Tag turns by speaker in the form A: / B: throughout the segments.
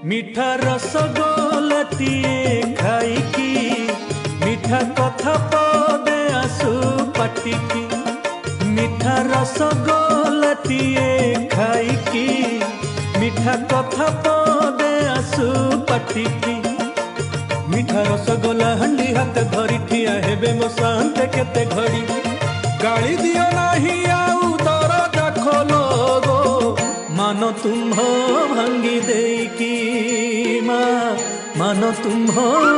A: मिठा रसगोलटिए खाइकी मिठा कथा पदे आसु पाटिकी मिठा रसगोलटिए खाइकी मिठा कथा पदे आसु पाटिकी मिठा रसगोला हंडी हाथ धरी ठिया हेबे मो शांते केते घड़ी गाड़ी दियो नाही आउ दरजा खोलो गो मानो तुम्ह भांगी देकी मानो तुम्ह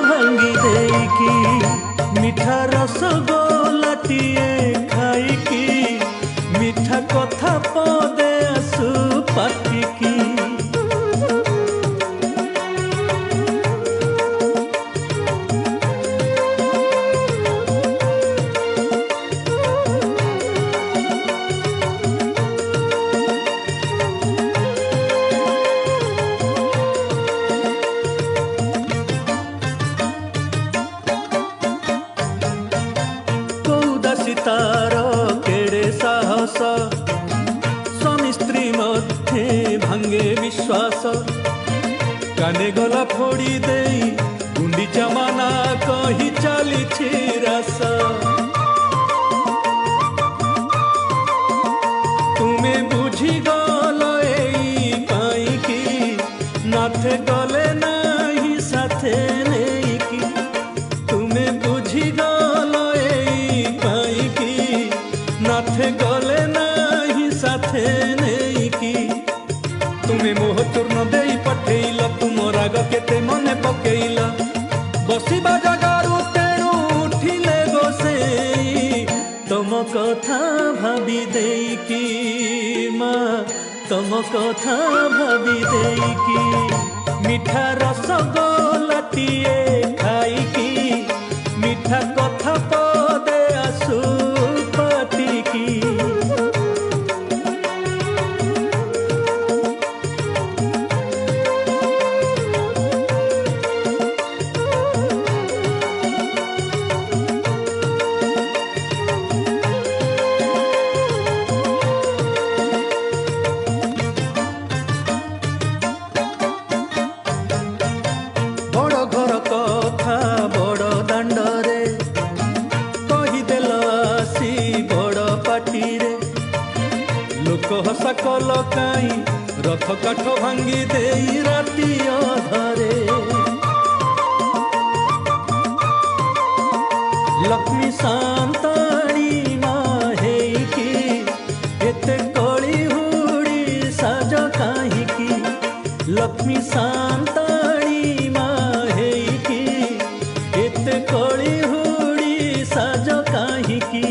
A: भांगी देकी मिठा रसगोलटिए खाइकी मिठा कथा पदे आसु पाटिकी तार केड़े साहस स्वामी स्त्री मध्य भांगे विश्वास काने गला फोड़ी दे गुंडीचा माना कही चली रास तुम्हें बुझी गल एई नाथे गले नहीं साथे नेकी तुम्हें बुझी गल नाथे गले नहीं साथे नेकी तुम्हें मोह चूर्ण दे पठेल तुम राग केते मने पकेल बसिबा जगारू तेणु उठिले गोसे तुम कथा भाबी देकी तुम कथा भाबी देकी मिठा रसगोलटिए खाइकी मिठा कथा पदे आसु लोक हसा कल काई रथ काठ भांगी दे राति अधरे लक्ष्मी सांताणी माहेकी एते कली हुड़ी साज काहीकी लक्ष्मी सांताणी माहेकी एते कली हुड़ी साज काहीकी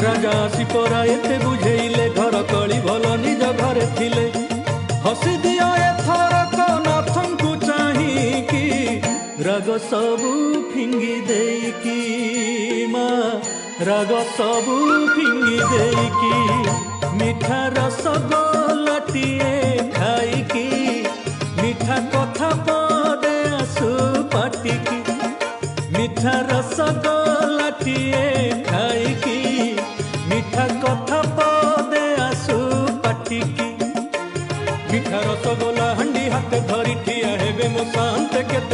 A: राजा आसी परा एते बुझेइले घर कली भल निज घरे थिले हसी दियो एथरक नाथंकु चाहिकी राग सबु फिंगी देकी राग सबु फिंगी देकी मिठा रसगोलटिए खाइकी मिठा कथा पदे आसु पाटिकी मिठा रसगोलटिए खाइकी मिठा कथा पदे आसु पाटिकी मिठा रसगोला हंडी हाथ धरी ठिया हेबे मो शांते केते